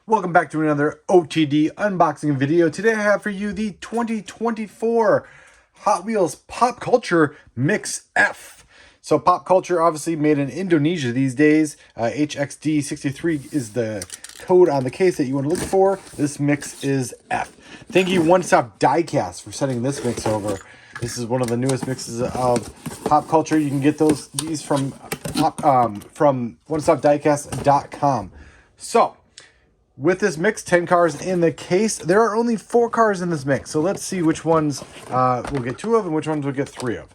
Welcome back to another OTD unboxing video. Today I have for you the 2024 Hot Wheels Pop Culture Mix F. So Pop Culture obviously made in Indonesia these days. HXD63 is the code on the case that you want to look for. This mix is F. Thank you One Stop Diecast for sending this mix over. This is one of the newest mixes of Pop Culture. You can get these from onestopdiecast.com. So with this mix, 10 cars in the case. There are only 4 cars in this mix, so let's see which ones we'll get 2 of and which ones we'll get 3 of.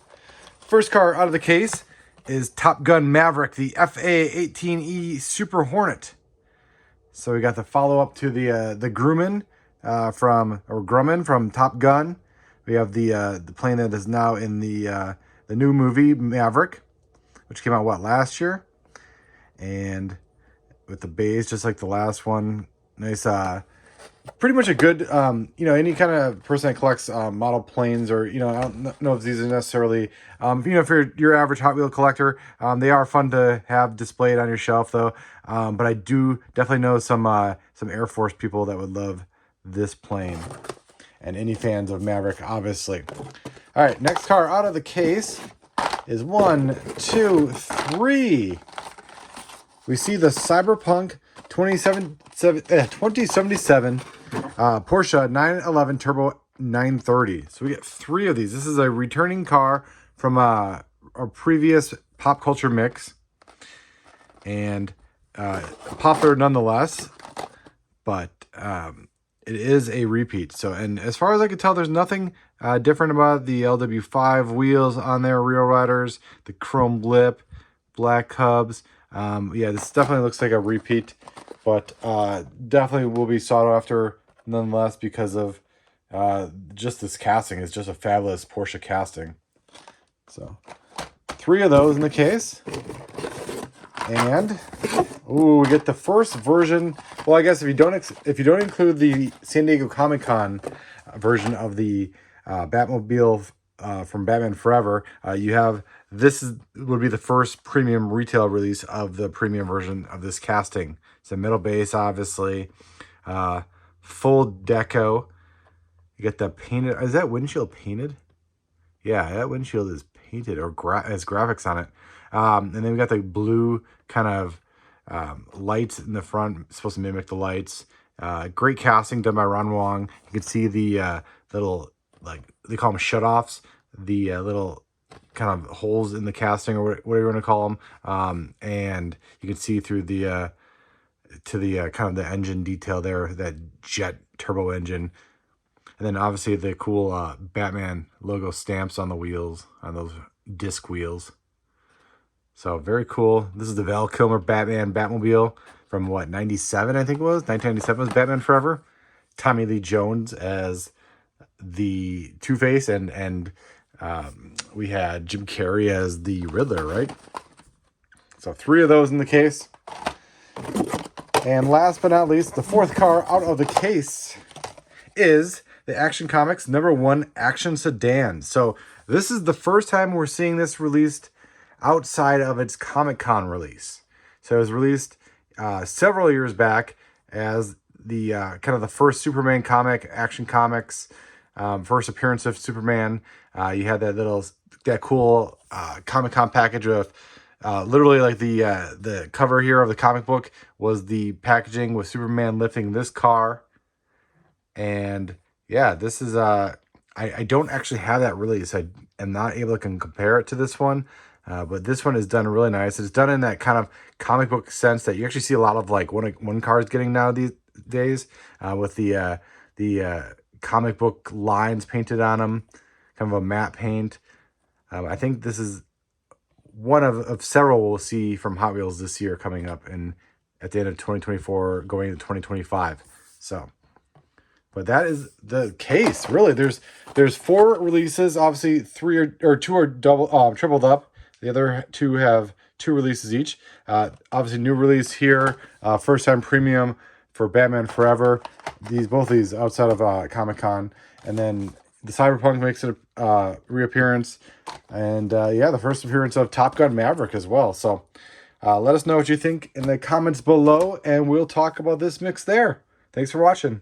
First car out of the case is Top Gun Maverick, the FA-18E Super Hornet. So we got the follow-up to the Grumman from Top Gun. We have the plane that is now in the new movie Maverick, which came out last year, and with the base just like the last one. Nice, pretty much a good, any kind of person that collects model planes, or, I don't know if these are necessarily, if you're your average Hot Wheel collector, they are fun to have displayed on your shelf though. But I do definitely know some Air Force people that would love this plane, and any fans of Maverick, obviously. All right, next car out of the case is 1, 2, 3. We see the Cyberpunk 2077 Porsche 911 Turbo 930. So we get 3 of these. This is a returning car from a previous Pop Culture mix, and popular nonetheless, but it is a repeat. So, and as far as I can tell, there's nothing different about the LW5 wheels on there, rear riders, the chrome lip, black hubs. Yeah, this definitely looks like a repeat, but definitely will be sought after nonetheless because of just this casting. It's just a fabulous Porsche casting. So 3 of those in the case, and we get the first version. Well, I guess if you don't include the San Diego Comic-Con version of the Batmobile from Batman Forever, you have would be the first premium retail release of the premium version of this casting. It's a metal base, obviously, full deco. You get the painted. Is that windshield painted? Yeah, that windshield is painted or has graphics on it. And then we got the blue kind of lights in the front, supposed to mimic the lights. Great casting done by Ron Wong. You can see the little, like, they call them shutoffs, the little kind of holes in the casting, or whatever you want to call them, and you can see through the kind of the engine detail there, that jet turbo engine, and then obviously the cool Batman logo stamps on the wheels, on those disc wheels. So very cool. This is the Val Kilmer Batmobile from 97, I think it was 1997 was Batman Forever. Tommy Lee Jones as the Two-Face, and we had Jim Carrey as the Riddler, right? So 3 of those in the case. And last but not least, the 4th car out of the case is the Action Comics #1 Action Sedan. So this is the first time we're seeing this released outside of its Comic-Con release. So it was released several years back as the kind of the first Superman comic, Action Comics, first appearance of Superman. You had that cool Comic-Con package with literally like the cover here of the comic book was the packaging with Superman lifting this car. And yeah, this is I don't actually have that release. I am not able to compare it to this one, but this one is done really nice. It's done in that kind of comic book sense that you actually see a lot of, like, one car is getting now these days, with the comic book lines painted on them, kind of a matte paint. I think this is one of several we'll see from Hot Wheels this year, coming up at the end of 2024, going into 2025. So, but that is the case. Really, there's 4 releases. Obviously, 2 are tripled up. The other 2 have 2 releases each. Obviously, new release here, first time premium for Batman Forever. Both these outside of Comic-Con, and then the Cyberpunk makes a reappearance, and yeah, the first appearance of Top Gun Maverick as well. So Let us know what you think in the comments below, and we'll talk about this mix there. Thanks for watching.